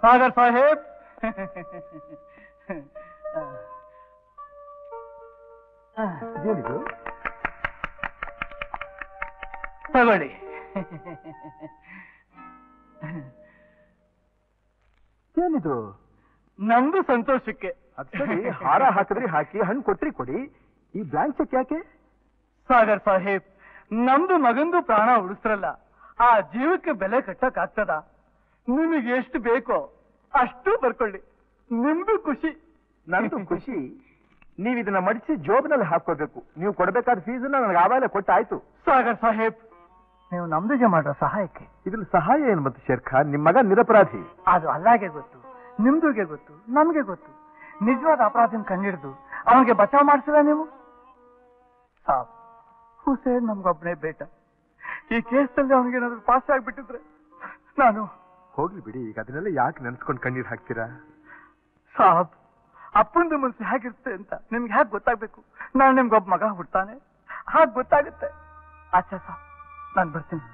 ಸಾಗರ್ ಸಾಹೇಬ್, ಏನಿದು? ತಗೊಳ್ಳಿ. ಏನಿದು? ನಮ್ದು ಸಂತೋಷಕ್ಕೆ. ಅದ್ಸರಿ, ಹಾರ ಹಾಕಿದ್ರಿ ಹಾಕಿ, ಹಣ್ಣು ಕೊಟ್ರಿ ಕೊಡಿ. ಈ ಬ್ಲಾಂಕ್ ಚೆಕ್ ಯಾಕೆ? ಸಾಗರ್ ಸಾಹೇಬ್, ನಮ್ದು ಮಗಂದು ಪ್ರಾಣ ಉಳಿಸ್ರಲ್ಲ, ಆ ಜೀವಕ್ಕೆ ಬೆಲೆ ಕಟ್ಟಕ್ ಆಗ್ತದ? ನಿಮಗೆ ಎಷ್ಟು ಬೇಕೋ ಅಷ್ಟು ಬರ್ಕೊಳ್ಳಿ, ನಿಮ್ದು ಖುಷಿ. ನಂದು ಖುಷಿ. ನೀವ್ ಇದನ್ನ ಮಡಿಸಿ ಜೋಬ್ನಲ್ಲಿ ಹಾಕೋಬೇಕು. ನೀವು ಕೊಡ್ಬೇಕಾದ ಫೀಸನ್ನ ನನಗೆ ಆವಾಗಲೇ ಕೊಟ್ಟಾಯ್ತು. ಸಾಗರ್ ಸಾಹೇಬ್, ನೀವು ನಮ್ದಿಗೆ ಮಾಡೋ ಸಹಾಯಕ್ಕೆ. ಇದ್ರಲ್ಲಿ ಸಹಾಯ ಏನು ಮತ್ತೆ ಶೇರ್ ಖಾನ್? ನಿಮ್ ಮಗ ನಿರಪರಾಧಿ. ಅದು ಅಲ್ಲಾಗೆ ಗೊತ್ತು, ನಿಮ್ದುಗೆ ಗೊತ್ತು, ನಮ್ಗೆ ಗೊತ್ತು. ನಿಜವಾದ ಅಪರಾಧಿನ ಕಂಡಿಡ್ದು ಅವನಿಗೆ ಬಚಾವ್ ಮಾಡಿಸಿಲ್ಲ ನೀವು? ಸಾಬ್, ಹುಸೇನ್ ನಮ್ಗೊಬ್ಬನೇ ಬೇಟ. ಈ ಕೇಸಲ್ಲಿ ಅವನಿಗೇನಾದ್ರೂ ಪಾಸ್ ಆಗ್ಬಿಟ್ಟಿದ್ರೆ ನಾನು... ಹೋಗ್ಲಿ ಬಿಡಿ, ಈಗ ಅದನ್ನೆಲ್ಲ ಯಾಕೆ ನೆನ್ಸ್ಕೊಂಡು ಕಣ್ಣೀರ್ ಹಾಕ್ತೀರಾ? ಸಾಬ್, ಅಪ್ಪಂದು ಮನಸ್ಸು ಹೇಗಿರುತ್ತೆ ಅಂತ ನಿಮ್ಗೆ ಹೇಗೆ ಗೊತ್ತಾಗ್ಬೇಕು? ನಾನು ನಿಮ್ಗೊಬ್ಬ ಮಗ ಹುಡ್ತಾನೆ, ಹಾಗೆ ಗೊತ್ತಾಗುತ್ತೆ. ಆಚಾ ಸಾಬ್, ನಾನು ಬರ್ತೀನಿ.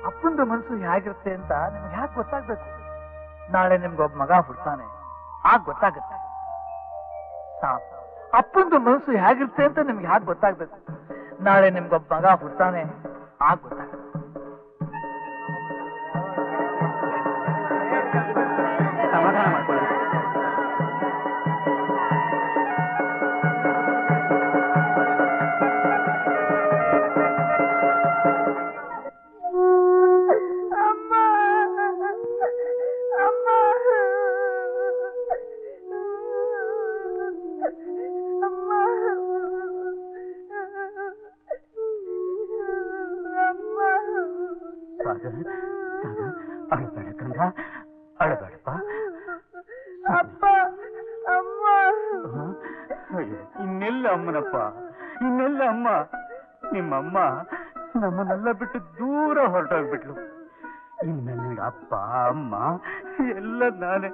ಅಪ್ಪಂದು ಮನಸ್ಸು ಹೇಗಿರುತ್ತೆ ಅಂತ ನಿಮ್ಗೆ ಯಾಕೆ ಗೊತ್ತಾಗ್ಬೇಕು? ನಾಳೆ ನಿಮ್ಗೊಬ್ಬ ಮಗ ಹುಡ್ತಾನೆ, ಆಗ ಗೊತ್ತಾಗುತ್ತೆ. ಸಾಬ್, ಅಪ್ಪಂದು ಮನಸ್ಸು ಹೇಗಿರುತ್ತೆ ಅಂತ ನಿಮ್ಗೆ ಯಾಕೆ ಗೊತ್ತಾಗ್ಬೇಕು? ನಾಳೆ ನಿಮ್ಗೊಬ್ಬ ಮಗ ಹುಡ್ತಾನೆ, ಆಗ ಗೊತ್ತಾಗುತ್ತೆ. ಸಮಾಧಾನ ಮಾಡ್ಕೊಳ್ಳಿ. ಅಳಬೇಡ ಕಂದ, ಅಳಬೇಡಪ್ಪ. ಇನ್ನೆಲ್ಲ ಅಮ್ಮನಪ್ಪ, ಇನ್ನೆಲ್ಲ ಅಮ್ಮ? ನಿಮ್ಮಮ್ಮ ನಮ್ಮನ್ನೆಲ್ಲ ಬಿಟ್ಟು ದೂರ ಹೊರಟೋಗ್ಬಿಟ್ಲು. ಇನ್ಮೇಲೆ ನನಗೆ ಅಪ್ಪ ಅಮ್ಮ ಎಲ್ಲ ನಾನೇ.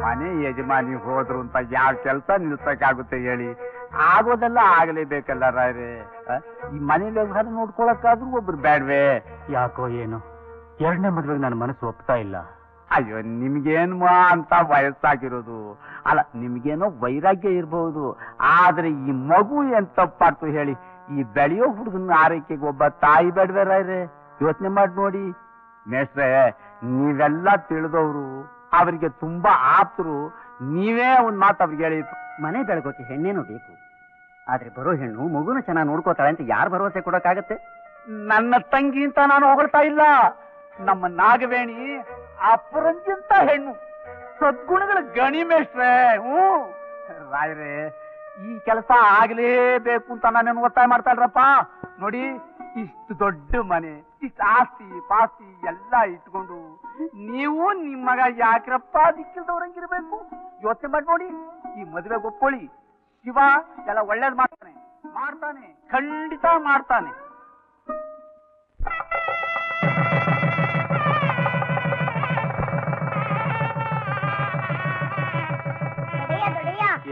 ಮನೆ ಯಜಮಾನಿ ಹೋದ್ರು ಅಂತ ಯಾವ ಕೆಲಸ ನಿಲ್ಸಕ್ಕಾಗುತ್ತೆ ಹೇಳಿ? ಆಗೋದೆಲ್ಲ ಆಗಲೇಬೇಕಲ್ಲ ರಾಯ್ರೆ. ಈ ಮನೆ ವ್ಯವಹಾರ ನೋಡ್ಕೊಳಕ್ಕಾದ್ರೂ ಒಬ್ರು ಬೇಡ್ವೆ? ಯಾಕೋ ಏನು ಎರಡನೇ ಮದ್ವೆಗೆ ನನ್ನ ಮನಸ್ಸು ಒಪ್ತಾ ಇಲ್ಲ. ಅಯ್ಯೋ, ನಿಮ್ಗೇನು ಅಂತ ವಯಸ್ಸಾಗಿರೋದು ಅಲ್ಲ, ನಿಮ್ಗೇನೋ ವೈರಾಗ್ಯ ಇರಬಹುದು, ಆದ್ರೆ ಈ ಮಗು ಏನ್ ತಪ್ಪಾಡ್ತು ಹೇಳಿ? ಈ ಬೆಳೆಯೋ ಹುಡುಗನ ಆರೈಕೆಗೆ ಒಬ್ಬ ತಾಯಿ ಬೇಡ್ವೆ ರಾಯ್ರೆ? ಯೋಚನೆ ಮಾಡಿ ನೋಡಿ ಮೇಷ್ಟ್ರೆ, ನೀವೆಲ್ಲ ತಿಳಿದವರು, ಅವರಿಗೆ ತುಂಬಾ ಆಪ್ತರು. ನೀವೇ ಒಂದ್ ಮಾತು ಅವ್ರಿಗೆ ಹೇಳಿ. ಮನೆ ಬೆಳಗೋಕೆ ಹೆಣ್ಣೇನೋ ಬೇಕು, ಆದ್ರೆ ಬರೋ ಹೆಣ್ಣು ಮಗುನ ಚೆನ್ನಾಗಿ ನೋಡ್ಕೋತಾಳೆ ಅಂತ ಯಾರು ಭರವಸೆ ಕೊಡಕ್ಕಾಗತ್ತೆ? ನನ್ನ ತಂಗಿ ಅಂತ ನಾನು ಹೊಗಳ್ತಾ ಇಲ್ಲ. ನಮ್ಮ ನಾಗವೇಣಿ ಅಪರಂಜಿಂತ ಹೆಣ್ಣು, ಸದ್ಗುಣಗಳ ಗಣಿ ಮೇಷ್ಟ್ರೆ. ರಾಯ್ರೆ, ಈ ಕೆಲಸ ಆಗ್ಲೇಬೇಕು ಅಂತ ನಾನೇನು ಒತ್ತಾಯ ಮಾಡ್ತಾ ಇಲ್ರಪ್ಪ. ನೋಡಿ, ಇಷ್ಟು ದೊಡ್ಡ ಮನೆ, ಇಷ್ಟು ಆಸ್ತಿ ಪಾಸ್ತಿ ಎಲ್ಲ ಇಟ್ಕೊಂಡು ನೀವು ನಿಮ್ಮ ಮಗ ಯಾಕ್ರಪ್ಪ ದಿಕ್ಕಿಲ್ದವ್ರಂಗಿರ್ಬೇಕು? ಯೋಚನೆ ಮಾಡಿ ನೋಡಿ. ಈ ಮದುವೆಗೆ ಒಪ್ಕೊಳ್ಳಿ. ಶಿವ ಎಲ್ಲ ಒಳ್ಳೇದ್ ಮಾಡ್ತಾನೆ, ಮಾಡ್ತಾನೆ, ಖಂಡಿತ ಮಾಡ್ತಾನೆ.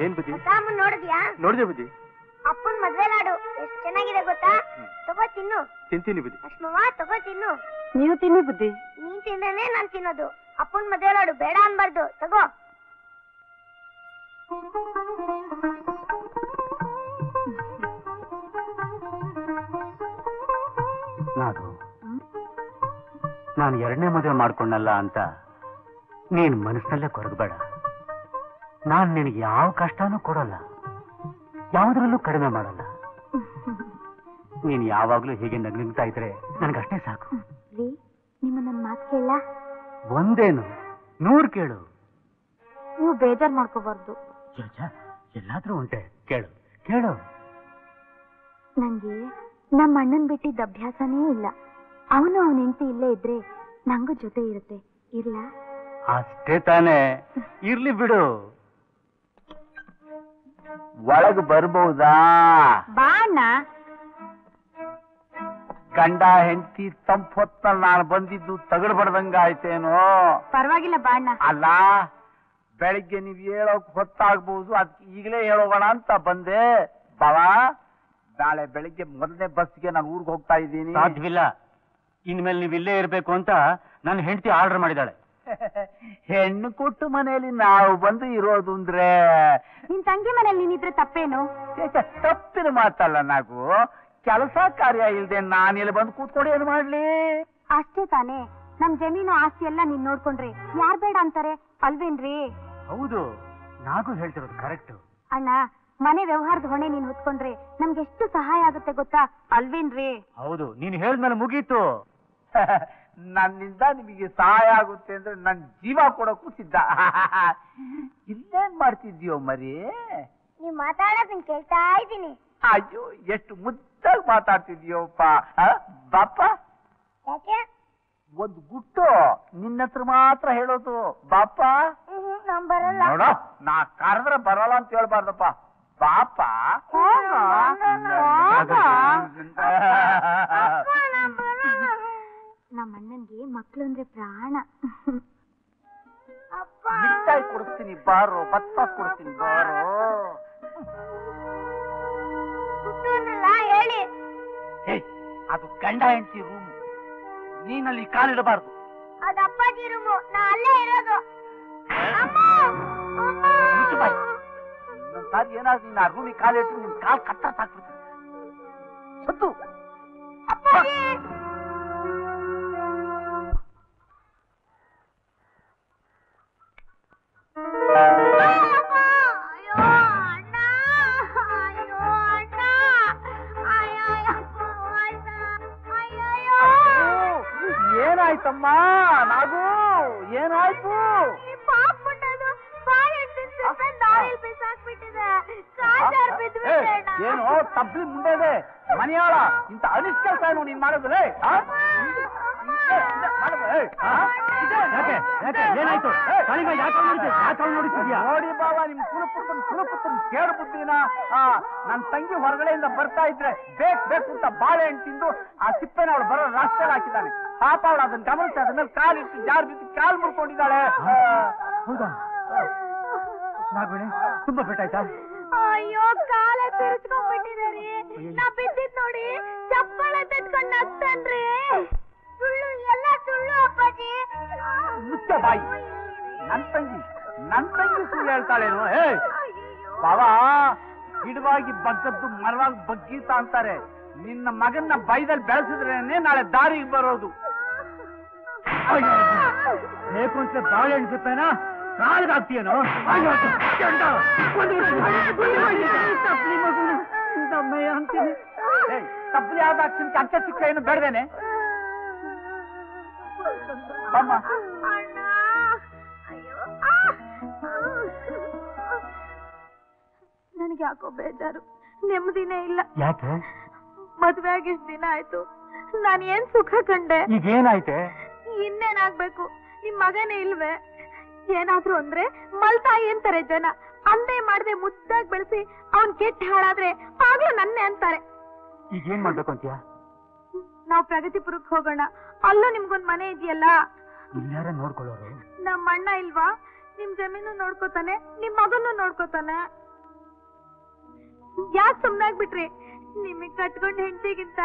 ಏನ್ ಬುದ್ಧಿ? ನೋಡಿದ್ಯಾ? ನೋಡಿದೆ ಬುದ್ಧಿ. ಅಪ್ಪನ್ ಮದ್ವೆ ಲಾಡು ಎಷ್ಟು ಚೆನ್ನಾಗಿದೆ ಗೊತ್ತಾ? ತಗೋ ತಿನ್ನು. ತಿಂತೀನಿ ಬುದ್ಧಿ. ಅಶ್ಮವ್ವ, ತಗೋ ತಿನ್ನು. ನೀವು ತಿನ್ನಿ ಬುದ್ಧಿ. ನೀನ್ ತಿಂದ್ರೆ ನಾನ್ ತಿನ್ನೋದು. ಅಪ್ಪನ್ ಮದ್ವೆ ಲಾಡು ಬೇಡ ಅನ್ಬಾರ್ದು, ತಗೋ. ನಾನು ಎರಡನೇ ಮದುವೆ ಮಾಡ್ಕೊಂಡಲ್ಲ ಅಂತ ನೀನ್ ಮನಸ್ಸಿನಲ್ಲೇ ಕೊರಗಬೇಡ. ನಾನ್ ನಿನಗೆ ಯಾವ ಕಷ್ಟನೂ ಕೊಡಲ್ಲ, ಯಾವುದ್ರಲ್ಲೂ ಕಡಿಮೆ ಮಾಡಲ್ಲ. ನೀನ್ ಯಾವಾಗ್ಲೂ ಹೀಗೆ ನಗ್ನಿಗ್ತಾ ಇದ್ರೆ ನನಗಷ್ಟೇ ಸಾಕು. ನಿಮ್ಮ ನನ್ನ ಮಾತು ಕೇಳ? ಒಂದೇನು 100 ಕೇಳು. ನೀವು ಬೇಜಾರ್ ಮಾಡ್ಕೋಬಾರ್ದು. ಎಲ್ಲಾದ್ರೂ ಉಂಟೆ, ಕೇಳು ಕೇಳು. ನಂಗೆ ನಮ್ಮ ಅಣ್ಣನ್ ಬಿಟ್ಟಿದ್ದ ಅಭ್ಯಾಸನೇ ಇಲ್ಲ. ಅವನು ಅವನ ಹೆಂಡತಿ ಇಲ್ಲೇ ಇದ್ರೆ ನಂಗೂ ಜೊತೆ ಇರುತ್ತೆ. ಇರ್ಲ? ಅಷ್ಟೇ ತಾನೇ, ಇರ್ಲಿ ಬಿಡು. ಒಳಗ್ ಬರ್ಬಹುದಾ? ಬಾ ಅಣ್ಣ. ಗಂಡ ಹೆಂಡತಿ ತಂಪ್ ಹೊತ್ತ ನಾನು ಬಂದಿದ್ದು ತಗಡ್ ಬಡ್ದಂಗ ಆಯ್ತೇನೋ? ಪರವಾಗಿಲ್ಲ ಬಾ ಅಣ್ಣ. ಅಲ್ಲ, ಬೆಳಿಗ್ಗೆ ನೀವ್ ಹೇಳೋಕ್ ಹೊತ್ತಾಗ್ಬಹುದು, ಅದಕ್ಕೆ ಈಗಲೇ ಹೇಳೋಣ ಅಂತ ಬಂದೆ. ಬಾವ, ನಾಳೆ ಬೆಳಿಗ್ಗೆ ಮೊದಲನೇ ಬಸ್ಗೆ ನಾನು ಊರಿಗೆ ಹೋಗ್ತಾ ಇದ್ದೀನಿ. ಸಾಧ್ಯವಿಲ್ಲ. ಇನ್ಮೇಲೆ ನೀವು ಇಲ್ಲೇ ಇರ್ಬೇಕು ಅಂತ ನನ್ನ ಹೆಂಡತಿ ಆರ್ಡರ್ ಮಾಡಿದಾಳೆ. ಹೆಣ್ಣು ಕೊಟ್ಟು ಮನೆಯಲ್ಲಿ ನಾವು ಬಂದು ಇರೋದು ಅಂದ್ರೆ ನಿನ್ ತಂಗಿ ಮನೇಲಿ ನೀನಿದ್ರೆ ತಪ್ಪೇನು? ತಪ್ಪಿನ ಮಾತಲ್ಲ. ನಾವು ಕೆಲಸ ಕಾರ್ಯ ಇಲ್ದೆ ನಾನು ಇಲ್ಲಿ ಬಂದು ಕೂತ್ಕೊಂಡು ಏನ್ ಮಾಡ್ಲಿ? ಅಷ್ಟೇ ತಾನೇ. ನಮ್ ಜಮೀನು ಆಸ್ತಿ ಎಲ್ಲ ನೀನ್ ನೋಡ್ಕೊಂಡ್ರೆ ಯಾರ್ ಬೇಡ ಅಂತಾರೆ ಅಲ್ವೇನ್ರಿ? ಹೌದು, ನಾಗೂ ಹೇಳ್ತಿರೋದು ಕರೆಕ್ಟ್. ಅಣ್ಣ, ಮನೆ ವ್ಯವಹಾರದ ಹೊಣೆ ನೀನ್ ಹೊತ್ಕೊಂಡ್ರೆ ನಮ್ಗೆ ಎಷ್ಟು ಸಹಾಯ ಆಗುತ್ತೆ ಗೊತ್ತಾ ಅಲ್ವೇನ್ರಿ? ಹೌದು, ನೀನು ಹೇಳಿದ್ಮೇಲೆ ಮುಗೀತು. ನನ್ನಿಂದ ನಿಮಗೆ ಸಹಾಯ ಆಗುತ್ತೆ ಅಂದ್ರೆ ನನ್ ಜೀವ ಕೊಡಕ್ಕೂ ಸಿದ್ಧ. ಇಲ್ಲೇನ್ ಮಾಡ್ತಿದ್ಯೋ ಮರಿ? ನೀವ್ ಮಾತಾಡೋದನ್ನ ಕೇಳ್ತಾ ಇದ್ದೀನಿ. ಅಯ್ಯೋ, ಎಷ್ಟು ಮುದ್ದಾಗಿ ಮಾತಾಡ್ತಿದ್ಯೋಪ್ಪ. ಬಾಪ, ಯಾಕೆ? ಒಂದು ಗುಟ್ಟು ನಿನ್ನ ಹತ್ರ ಮಾತ್ರ ಹೇಳೋದು. ಬಾಪ, ನಾನ್ ಬರಲ್ಲ. ನೋಡ, ನಾ ಕರೆದ್ರೆ ಬರಲ್ಲ ಅಂತ ಹೇಳ್ಬಾರ್ದಪ್ಪ. ಬಾಪ, ನಮ್ಮ ಅಣ್ಣನ್ಗೆ ಮಕ್ಳು ಅಂದ್ರೆ ಪ್ರಾಣ. ಮಿಠಾಯಿ ಕೊಡಿಸ್ತೀನಿ ಬಾರೋ, ಭತ್ತ ಕೊಡ್ತೀನಿ ಬಾರೋ. ಹೇಳಿ. ಅದು ಗಂಡ ಹೆಂಡತಿ ರೂಮ್, ನೀನಲ್ಲಿ ಕಾಲಿಡಬಾರ್ದು. ಅದು ಅಪ್ಪಾಜಿ ರೂಮು, ನಾ ಅಲ್ಲೇ ಇರೋದು. ಸಾರಿ ಏನಾದ್ರು ನೀನು ಆ ರೂಮಿಗೆ ಕಾಲಿಟ್ಟು ನಿನ್ ಕಾಲ್ ಕಟ್ಟ ಸಾಕ್ಬಿಡ್ತೀನಿ. ಸತ್ತು ಏನಾಯ್ತಮ್ಮ? ನಾಗು, ಏನಾಯ್ತು? ಏನು ತಬ್ಲಿ ಮುಂದೆ ಮನೆಯಾಳ ಇಂತ ಅನಿಷ್ಟ ಕೆಲಸ ಏನು ನೀನ್ ಮಾಡೋದು? ನೋಡಿ ಬಾವ, ನಿಮ್ ಕುಲಪುತ್ತನ್ ಕೇಳು ಬುದ್ಧಿನ. ನನ್ ತಂಗಿ ಹೊರಗಡೆಯಿಂದ ಬರ್ತಾ ಇದ್ರೆ ಬೇಕು ಅಂತ ಬಾಳೆಹಣ್ಣು ತಿಂದು ಆ ಸಿಪ್ಪೆನ ಅವಳು ಬರೋ ರಾಷ್ಟ್ರಲ್ಲಿ ಹಾಕಿದ್ದಾನೆ. ಪಾಪ ಅವಳು ಅದನ್ನ ಗಮನಿಸಿ ಅದ್ರ ಮೇಲೆ ಕಾಲಿಟ್ಟು ಜಾರ್ ಬಿದ್ದು ಕಾಲ್ ಮುರ್ಕೊಂಡಿದ್ದಾಳೆ. ಹೌದಾ? ನಾಗವೇಣಿ, ತುಂಬಾ ಪೆಟ್ಟಾಯ್ತಾ? ಅಯ್ಯೋ, ಕಾಲೇ ತಿರ್ಸ್ಕೊಂಡ್ಬಿಟ್ಟಿದಾರಿ. ನಾ ಬಿದ್ದಿದ್ ನೋಡಿ ಚಪ್ಪಳ ತಟ್ಕೊಂಡ್ ನಗ್ತಾನ್ರಿ. ಸುಳ್ಳು, ಎಲ್ಲ ಸುಳ್ಳು ಅಪ್ಪಾಜಿ. ಮುಚ್ಚ ಬಾಯಿ. ನನ್ ತಂಗಿ ಸುಳ್ಳು ಹೇಳ್ತಾಳೇನು? ಬಾವ, ಗಿಡವಾಗಿ ಬಗ್ಗದ್ದು ಮರವಾಗಿ ಬಗ್ಗೀತ ಅಂತಾರೆ. ನಿನ್ನ ಮಗನ್ನ ಬೈದಲ್ಲಿ ಬೆಳೆಸಿದ್ರೇನೆ ನಾಳೆ ದಾರಿಗೆ ಬರೋದು. ಬೇಕು ಅಂತ ಬಾಳೆಹಣ್ಣು ಸಿಪ್ಪೆನಾ ಕಾಲ್ಗಾಗ್ತೀಯೇನೋ? ಅಂತೀನಿ. ತಪ್ಪಲಿ ಆದ ಅಕ್ಷಣಕ್ಕೆ ಅಂತ್ಯ ಸಿಕ್ಕ ಏನು ಬೇಡವೇನೆ? ನನಗೆ ಯಾಕೋ ಬೇಜಾರು, ನೆಮ್ಮದಿನೇ ಇಲ್ಲ. ಯಾಕೆ? ಮದ್ವೆ ಆಗಿ ಇಷ್ಟ್ ದಿನ ಆಯ್ತು, ನಾನು ಏನ್ ಸುಖ ಕಂಡೆ? ಈಗೇನಾಯ್ತೆ? ಇನ್ನೇನಾಗ್ಬೇಕು? ನಿಮ್ ಮಗನೇ ಇಲ್ವೇ? ಏನಾದ್ರು ಅಂದ್ರೆ ಮಲ್ತಾಯಿ ಅಂತಾರೆ ಜನ. ಅಂದೇ ಮಾಡದೆ ಮುದ್ದಾಗಿ ಬೆಳೆಸಿ ಅವನ್ ಕೆಟ್ಟ ಹಾಳಾದ್ರೆ ಆಗ್ಲೂ ನನ್ನೇ ಅಂತಾರೆ. ಈಗೇನ್ ಮಾಡ್ಬೇಕು ಅಂತೀಯ? ನಾವ್ ಪ್ರಗತಿಪುರಕ್ಕೆ ಹೋಗೋಣ, ಅಲ್ಲೂ ನಿಮ್ಗೊಂದ್ ಮನೆ ಇದೆಯಲ್ಲ. ಇಲ್ಲಾರ ನೋಡ್ಕೊಳ್ಳೋರು? ನಮ್ಮ ಅಣ್ಣ ಇಲ್ವಾ? ನಿಮ್ ಜಮೀನು ನೋಡ್ಕೋತಾನೆ, ನಿಮ್ ಮಗನ್ನು ನೋಡ್ಕೋತಾನೆ. ಯಾಕೆ ಸುಮ್ನಾಗ್ಬಿಟ್ರಿ? ನಿಮಗ್ ಕಟ್ಕೊಂಡ್ ಹೆಂಡತಿಗಿಂತ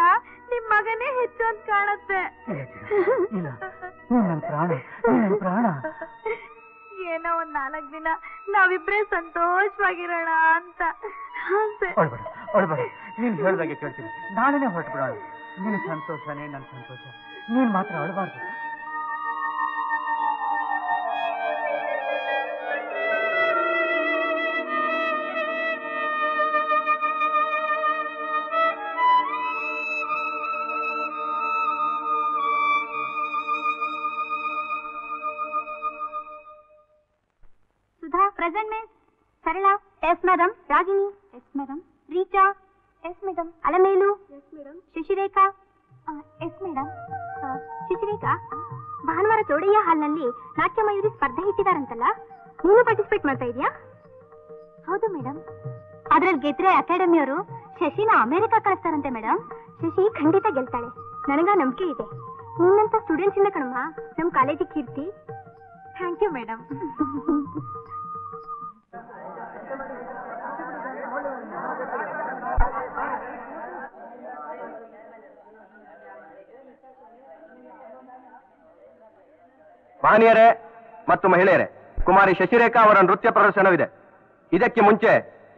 ನಿಮ್ ಮಗನೇ ಹೆಚ್ಚು ಅಂತ ಕಾಣತ್ತೆ. ಇಲ್ಲ, ನನ್ ಪ್ರಾಣ. ಏನೋ ಒಂದ್ 4 ದಿನ ನಾವಿಬ್ರೇ ಸಂತೋಷವಾಗಿರೋಣ ಅಂತ. ಒಳ್ಬೇಡ, ನೀನ್ ಹೇಳ್ದಾಗೆ ಕೇಳ್ತೀನಿ. ನಾಳೆನೆ ಹೊರಟು ಬಿಡೋಣ. ನಿನ್ ಸಂತೋಷನೇ ನನ್ ಸಂತೋಷ. ನೀನ್ ಮಾತ್ರ ಅಳಬಾರ್ದು. Sudha present miss. Sarala? Yes madam. Ragini? Yes madam. Richa? Yes madam. Alamelu? Yes madam. Shashirekha? Yes madam. Shashirekha, ಭಾನುವಾರ ಚೌಡಯ್ಯ ಹಾಲ್ನಲ್ಲಿ ನಾಟ್ಯ ಮಯೂರಿ ಸ್ಪರ್ಧೆ ಇಟ್ಟಿದಾರಂತಲ್ಲ, ನೀನು ಪಾರ್ಟಿಸಿಪೇಟ್ ಮಾಡ್ತಾ ಇದೀಯಾ? ಹೌದು ಮೇಡಮ್. ಅದ್ರಲ್ಲಿ ಗೆದ್ರೆ ಅಕಾಡೆಮಿಯವರು ಶಶಿನ ಅಮೆರಿಕ ಕಳಿಸ್ತಾರಂತೆ ಮೇಡಮ್. ಶಶಿ ಖಂಡಿತ ಗೆಲ್ತಾಳೆ, ನನಗ ನಂಬಿಕೆ ಇದೆ. ನಿನ್ನಂತ ಸ್ಟೂಡೆಂಟ್ಸ್ ಇಂದ ಕಣಮ್ಮ ನಮ್ ಕಾಲೇಜಿಗೆ ಕೀರ್ತಿ. Thank you madam. ಮಾನ್ಯರೇ ಮತ್ತು ಮಹಿಳೆಯರೇ, ಕುಮಾರಿ ಶಶಿರೇಖಾ ಅವರ ನೃತ್ಯ ಪ್ರದರ್ಶನವಿದೆ. ಇದಕ್ಕೆ ಮುಂಚೆ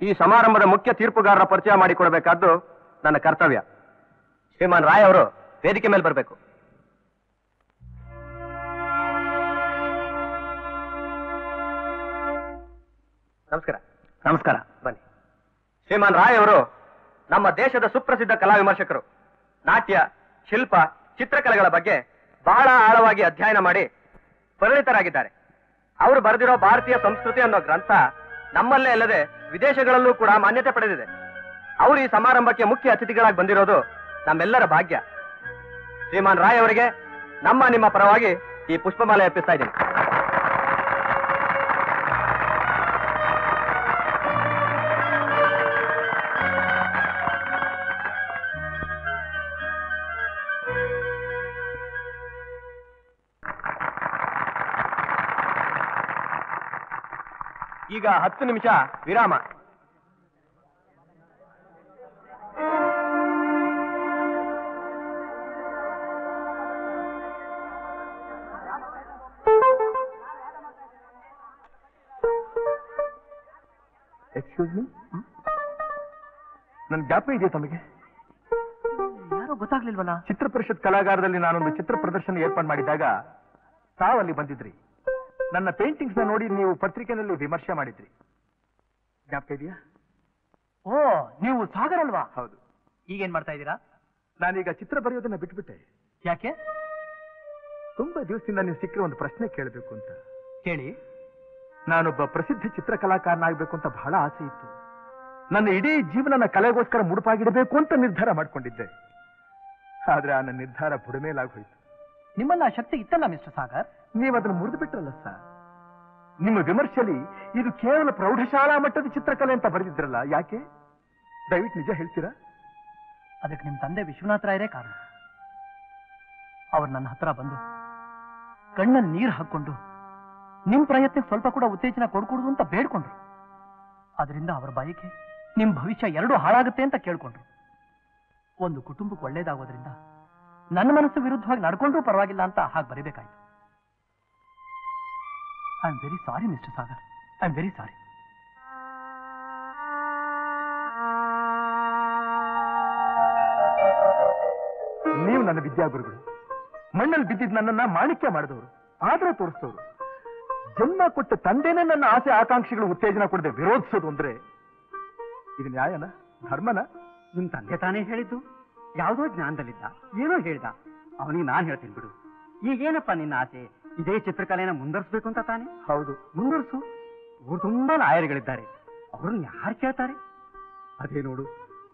ಈ ಸಮಾರಂಭದ ಮುಖ್ಯ ತೀರ್ಪುಗಾರರ ಪರಿಚಯ ಮಾಡಿಕೊಡಬೇಕಾದ್ದು ನನ್ನ ಕರ್ತವ್ಯ. ಶ್ರೀಮಾನ್ ರಾಯ್ ಅವರು ವೇದಿಕೆ ಮೇಲೆ ಬರಬೇಕು. ನಮಸ್ಕಾರ. ನಮಸ್ಕಾರ. ಬನ್ನಿ. ಶ್ರೀಮಾನ್ ರಾಯ್ ಅವರು ನಮ್ಮ ದೇಶದ ಸುಪ್ರಸಿದ್ಧ ಕಲಾ ವಿಮರ್ಶಕರು. ನಾಟ್ಯ, ಶಿಲ್ಪ, ಚಿತ್ರಕಲೆಗಳ ಬಗ್ಗೆ ಬಹಳ ಆಳವಾಗಿ ಅಧ್ಯಯನ ಮಾಡಿ ಪರಿಣಿತರಾಗಿದ್ದಾರೆ. ಅವರು ಬರೆದಿರೋ ಭಾರತೀಯ ಸಂಸ್ಕೃತಿ ಅನ್ನೋ ಗ್ರಂಥ ನಮ್ಮಲ್ಲೇ ಅಲ್ಲದೆ ವಿದೇಶಗಳಲ್ಲೂ ಕೂಡ ಮಾನ್ಯತೆ ಪಡೆದಿದೆ. ಅವರು ಈ ಸಮಾರಂಭಕ್ಕೆ ಮುಖ್ಯ ಅತಿಥಿಗಳಾಗಿ ಬಂದಿರೋದು ನಮ್ಮೆಲ್ಲರ ಭಾಗ್ಯ. ಶ್ರೀಮಾನ್ ರಾಯ್ ಅವರಿಗೆ ನಿಮ್ಮ ಪರವಾಗಿ ಈ ಪುಷ್ಪಮಾಲೆ ಅರ್ಪಿಸ್ತಾ ಇದ್ದೀನಿ. ಈಗ 10 ನಿಮಿಷ ವಿರಾಮ. ಎಕ್ಸ್ಕ್ಯೂಸ್ ಮೀ, ನನ್ನ ಜ್ಞಾಪಕ ಇದೆಯಾ ತಮಗೆ? ಯಾರೋ ಗೊತ್ತಾಗ್ಲಿಲ್ವಲ್ಲ. ಚಿತ್ರ ಪರಿಷತ್ ಕಲಾಗಾರದಲ್ಲಿ ನಾನೊಂದು ಚಿತ್ರ ಪ್ರದರ್ಶನ ಏರ್ಪಾಡು ಮಾಡಿದಾಗ ತಾವಲ್ಲಿ ಬಂದಿದ್ರಿ. ನನ್ನ ಪೇಂಟಿಂಗ್ಸ್ ನ ನೋಡಿ ನೀವು ಪತ್ರಿಕೆಯಲ್ಲಿ ವಿಮರ್ಶೆ ಮಾಡಿದ್ರಿ. ಜ್ಞಾಪಕ ಇದೆಯಾ? ಓ, ನೀವು ಸಾಗರ್ ಅಲ್ವಾ? ಹೌದು. ಈಗೇನ್ ಮಾಡ್ತಾ ಇದ್ದೀರಾ? ನಾನೀಗ ಚಿತ್ರ ಬರೆಯೋದನ್ನ ಬಿಟ್ಬಿಟ್ಟೆ. ಯಾಕೆ? ತುಂಬಾ ದಿವಸದಿಂದ ನೀವು ಸಿಕ್ಕರೆ ಒಂದು ಪ್ರಶ್ನೆ ಕೇಳಬೇಕು ಅಂತ. ಕೇಳಿ. ನಾನೊಬ್ಬ ಪ್ರಸಿದ್ಧ ಚಿತ್ರಕಲಾಕಾರನಾಗಬೇಕು ಅಂತ ಬಹಳ ಆಸೆ ಇತ್ತು. ನನ್ನ ಇಡೀ ಜೀವನ ಕಲೆಗೋಸ್ಕರ ಮುಡುಪಾಗಿಡಬೇಕು ಅಂತ ನಿರ್ಧಾರ ಮಾಡ್ಕೊಂಡಿದ್ದೆ. ಆದ್ರೆ ಆ ನನ್ನ ನಿರ್ಧಾರ ಬುಡಮೇಲಾಗೋಯ್ತು. ನಿಮ್ಮನ್ನ ಆ ಶಕ್ತಿ ಇತ್ತಲ್ಲ ಮಿಸ್ಟರ್ ಸಾಗರ್. ನೀವು ಅದನ್ನು ಮುರಿದು ಬಿಟ್ರಲ್ಲ ಸರ್. ನಿಮ್ಮ ವಿಮರ್ಶೆಯಲ್ಲಿ ಇದು ಕೇವಲ ಪ್ರೌಢಶಾಲಾ ಮಟ್ಟದ ಚಿತ್ರಕಲೆ ಅಂತ ಬರೆದಿದ್ರಲ್ಲ, ಯಾಕೆ? ದಯವಿಟ್ಟು ನಿಜ ಹೇಳ್ತೀರಾ? ಅದಕ್ಕೆ ನಿಮ್ ತಂದೆ ವಿಶ್ವನಾಥ ರಾಯರೇ ಕಾರಣ. ಅವ್ರು ನನ್ನ ಹತ್ರ ಬಂದು ಕಣ್ಣಲ್ಲಿ ನೀರು ಹಾಕೊಂಡು ನಿಮ್ ಪ್ರಯತ್ನಕ್ಕೆ ಸ್ವಲ್ಪ ಕೂಡ ಉತ್ತೇಜನ ಕೊಡ್ಕೊಡುದು ಅಂತ ಬೇಡ್ಕೊಂಡ್ರು. ಅದರಿಂದ ಅವರ ಬಯಕೆ ನಿಮ್ ಭವಿಷ್ಯ ಎರಡೂ ಹಾಳಾಗುತ್ತೆ ಅಂತ ಕೇಳ್ಕೊಂಡ್ರು. ಒಂದು ಕುಟುಂಬಕ್ಕೆ ಒಳ್ಳೇದಾಗೋದ್ರಿಂದ ನನ್ನ ಮನಸ್ಸು ವಿರುದ್ಧವಾಗಿ ನಡ್ಕೊಂಡ್ರೂ ಪರವಾಗಿಲ್ಲ ಅಂತ ಹಾಗೆ ಬರೀಬೇಕಾಯ್ತು. I am very sorry mister Sagar, I am very sorry. ನೀವು ನನ್ನ ವಿದ್ಯಾಗುರುಗಳು. ಮಣ್ಣಲ್ಲಿ ಬಿದ್ದಿದ್ದು ನನ್ನನ್ನ ಮಾಣಿಕ್ಯ ಮಾಡಿದವರು, ಆದ್ರೆ ತೋರಿಸಿದವರು. ಜನ್ಮ ಕೊಟ್ಟ ತಂದೆನೇ ನನ್ನ ಆಸೆ ಆಕಾಂಕ್ಷೆಗಳು ಉತ್ತೇಜನ ಕೊಡದೆ ವಿರೋಧಿಸೋದು ಅಂದ್ರೆ ಇದು ನ್ಯಾಯನ, ಧರ್ಮನ? ನಿಮ್ ತಂದೆ ತಾನೇ ಹೇಳಿದ್ದು. ಯಾವುದೋ ಜ್ಞಾನದಲ್ಲಿದ್ದ, ಏನೋ ಹೇಳ್ದ. ಅವನಿಗೆ ನಾನ್ ಹೇಳ್ತೀನಿ ಬಿಡು. ಈಗೇನಪ್ಪ ನಿನ್ನ ಆಸೆ? ಇದೇ ಚಿತ್ರಕಲೆನ ಮುಂದುವರಿಸಬೇಕು ಅಂತ ತಾನೆ? ಹೌದು, ಮುಂದುವರಿಸು. ಊರು ತುಂಬಾ ಲಾಯರ್ಗಳಿದ್ದಾರೆ, ಅವ್ರನ್ನ ಯಾರು ಕೇಳ್ತಾರೆ? ಅದೇ ನೋಡು,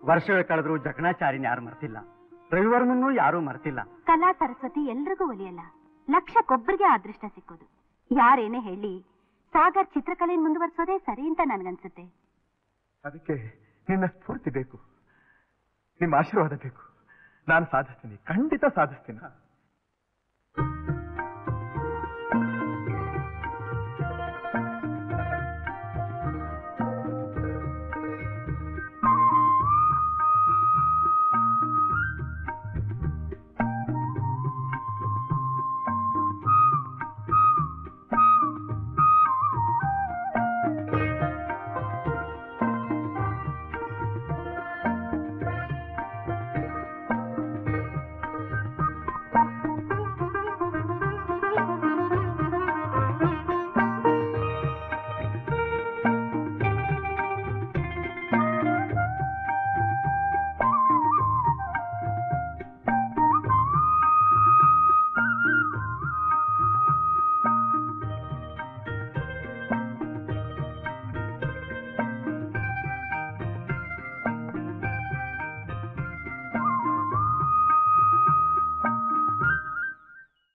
ವರ್ಷಗಳ ಕಳೆದ್ರು ಜಕಣಾಚಾರ್ಯನ ಯಾರು ಮರ್ತಿಲ್ಲ, ರವಿವರ್ಮನ್ನೂ ಯಾರೂ ಮರ್ತಿಲ್ಲ. ಕಲಾ ಸರಸ್ವತಿ ಎಲ್ರಿಗೂ ಒಲಿಯಲ್ಲ, ಲಕ್ಷಕ್ಕೊಬ್ಬರಿಗೆ ಅದೃಷ್ಟ ಸಿಕ್ಕೋದು. ಯಾರೇನೇ ಹೇಳಿ ಸಾಗರ್ ಚಿತ್ರಕಲೆ ಮುಂದುವರಿಸೋದೇ ಸರಿ ಅಂತ ನನ್ಗನ್ಸುತ್ತೆ. ಅದಕ್ಕೆ ನಿನ್ನ ಸ್ಫೂರ್ತಿ ಬೇಕು, ನಿಮ್ಮ ಆಶೀರ್ವಾದ ಬೇಕು. ನಾನು ಸಾಧಿಸ್ತೀನಿ, ಖಂಡಿತ ಸಾಧಿಸ್ತೀನಿ.